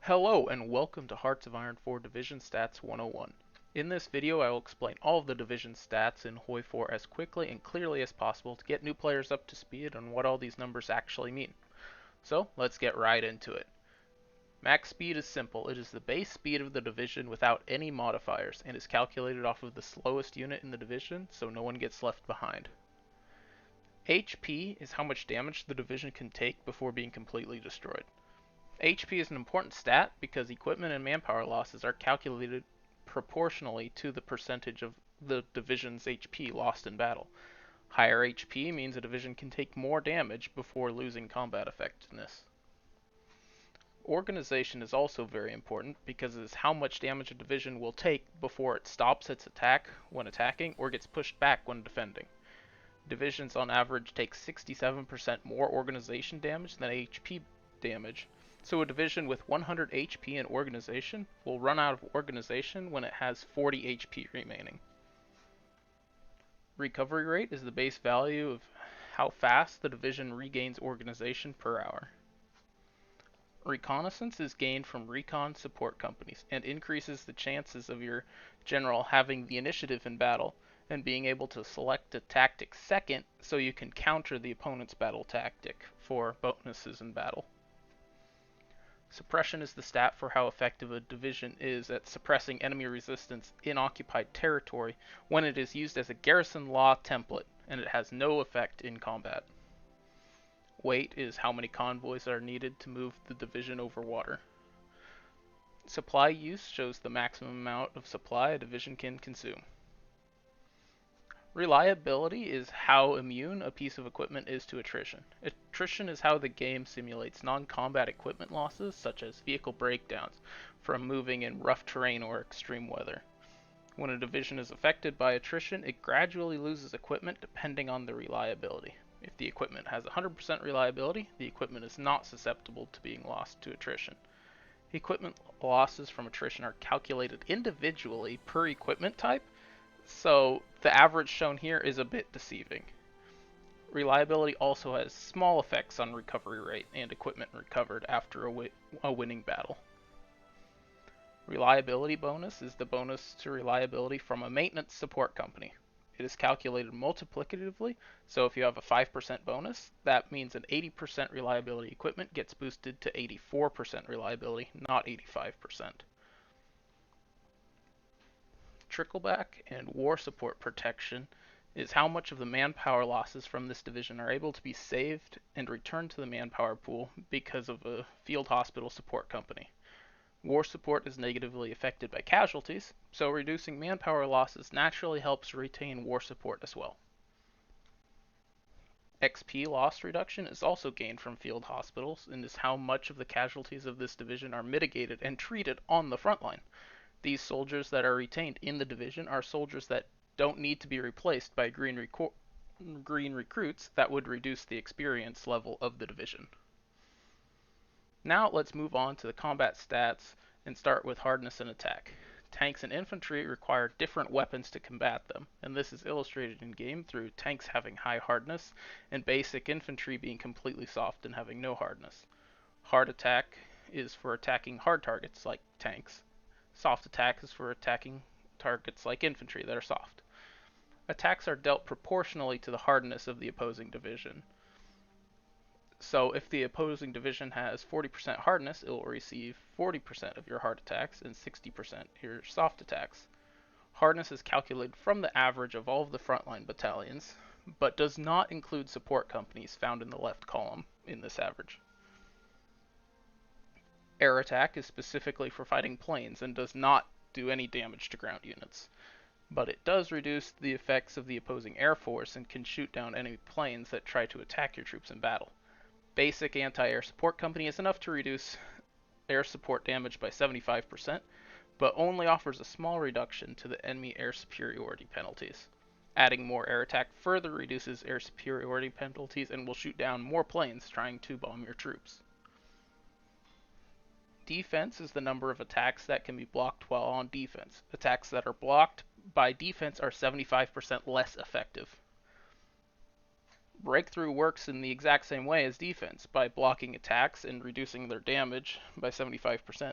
Hello and welcome to Hearts of Iron 4 Division Stats 101. In this video I will explain all of the division stats in HOI 4 as quickly and clearly as possible to get new players up to speed on what all these numbers actually mean. So let's get right into it. Max speed is simple. It is the base speed of the division without any modifiers and is calculated off of the slowest unit in the division so no one gets left behind. HP is how much damage the division can take before being completely destroyed. HP is an important stat because equipment and manpower losses are calculated proportionally to the percentage of the division's HP lost in battle. Higher HP means a division can take more damage before losing combat effectiveness. Organization is also very important because it is how much damage a division will take before it stops its attack when attacking or gets pushed back when defending. Divisions on average take 67% more organization damage than HP damage. So a division with 100 HP in organization will run out of organization when it has 40 HP remaining. Recovery rate is the base value of how fast the division regains organization per hour. Reconnaissance is gained from recon support companies and increases the chances of your general having the initiative in battle and being able to select a tactic second so you can counter the opponent's battle tactic for bonuses in battle. Suppression is the stat for how effective a division is at suppressing enemy resistance in occupied territory when it is used as a garrison law template and it has no effect in combat. Weight is how many convoys are needed to move the division over water. Supply use shows the maximum amount of supply a division can consume. Reliability is how immune a piece of equipment is to attrition. Attrition is how the game simulates non-combat equipment losses, such as vehicle breakdowns, from moving in rough terrain or extreme weather. When a division is affected by attrition, it gradually loses equipment depending on the reliability. If the equipment has 100% reliability, the equipment is not susceptible to being lost to attrition. Equipment losses from attrition are calculated individually per equipment type, so the average shown here is a bit deceiving. Reliability also has small effects on recovery rate and equipment recovered after a winning battle. Reliability bonus is the bonus to reliability from a maintenance support company. It is calculated multiplicatively, so if you have a 5% bonus, that means an 80% reliability equipment gets boosted to 84% reliability, not 85%. Trickleback and war support protection is how much of the manpower losses from this division are able to be saved and returned to the manpower pool because of a field hospital support company. War support is negatively affected by casualties, so reducing manpower losses naturally helps retain war support as well. XP loss reduction is also gained from field hospitals and is how much of the casualties of this division are mitigated and treated on the front line. These soldiers that are retained in the division are soldiers that don't need to be replaced by green recruits that would reduce the experience level of the division. Now let's move on to the combat stats and start with hardness and attack. Tanks and infantry require different weapons to combat them, and this is illustrated in game through tanks having high hardness and basic infantry being completely soft and having no hardness. Hard attack is for attacking hard targets like tanks. Soft attack is for attacking targets like infantry that are soft. Attacks are dealt proportionally to the hardness of the opposing division. So if the opposing division has 40% hardness, it will receive 40% of your hard attacks and 60% your soft attacks. Hardness is calculated from the average of all of the frontline battalions, but does not include support companies found in the left column in this average. Air attack is specifically for fighting planes and does not do any damage to ground units, but it does reduce the effects of the opposing air force and can shoot down enemy planes that try to attack your troops in battle. Basic anti-air support company is enough to reduce air support damage by 75%, but only offers a small reduction to the enemy air superiority penalties. Adding more air attack further reduces air superiority penalties and will shoot down more planes trying to bomb your troops. Defense is the number of attacks that can be blocked while on defense. Attacks that are blocked by defense are 75% less effective. Breakthrough works in the exact same way as defense by blocking attacks and reducing their damage by 75%,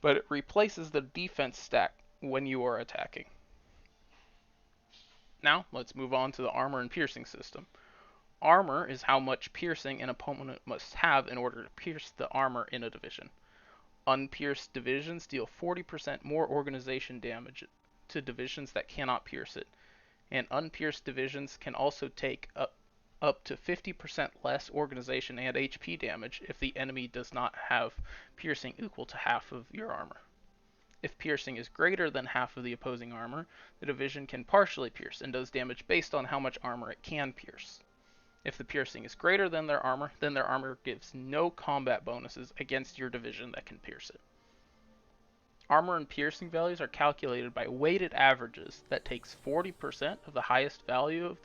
but it replaces the defense stack when you are attacking. Now, let's move on to the armor and piercing system. Armor is how much piercing an opponent must have in order to pierce the armor in a division. Unpierced divisions deal 40% more organization damage to divisions that cannot pierce it, and unpierced divisions can also take up to 50% less organization and HP damage if the enemy does not have piercing equal to half of your armor. If piercing is greater than half of the opposing armor, the division can partially pierce and does damage based on how much armor it can pierce. If the piercing is greater than their armor, then their armor gives no combat bonuses against your division that can pierce it. Armor and piercing values are calculated by weighted averages that takes 40% of the highest value of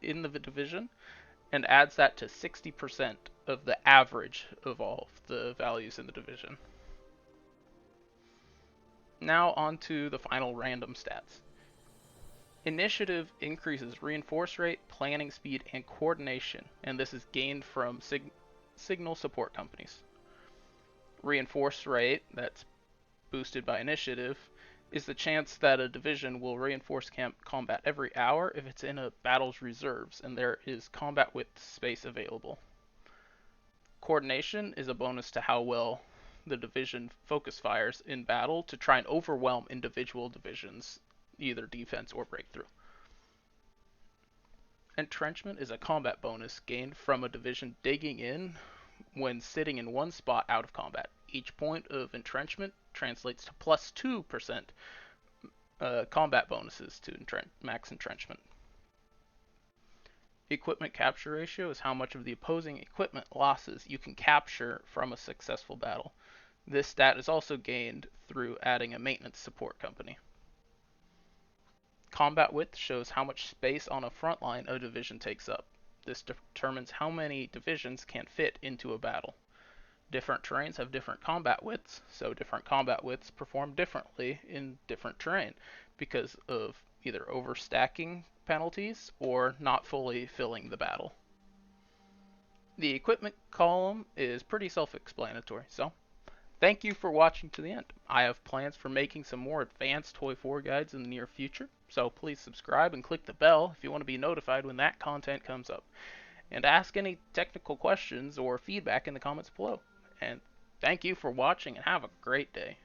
in the division and adds that to 60% of the average of all of the values in the division. Now on to the final random stats. Initiative increases reinforce rate, planning speed, and coordination, and this is gained from signal support companies. Reinforce rate, that's boosted by initiative, is the chance that a division will reinforce combat every hour if it's in a battle's reserves and there is combat width space available. Coordination is a bonus to how well the division focus fires in battle to try and overwhelm individual divisions, either defense or breakthrough. Entrenchment is a combat bonus gained from a division digging in when sitting in one spot out of combat. Each point of entrenchment translates to plus 2% combat bonuses to max entrenchment. Equipment capture ratio is how much of the opposing equipment losses you can capture from a successful battle. This stat is also gained through adding a maintenance support company. Combat width shows how much space on a front line a division takes up. This determines how many divisions can fit into a battle. Different terrains have different combat widths, so different combat widths perform differently in different terrain because of either overstacking penalties or not fully filling the battle. The equipment column is pretty self-explanatory, so thank you for watching to the end. I have plans for making some more advanced Toy 4 guides in the near future, so please subscribe and click the bell if you want to be notified when that content comes up. And ask any technical questions or feedback in the comments below. And thank you for watching and have a great day.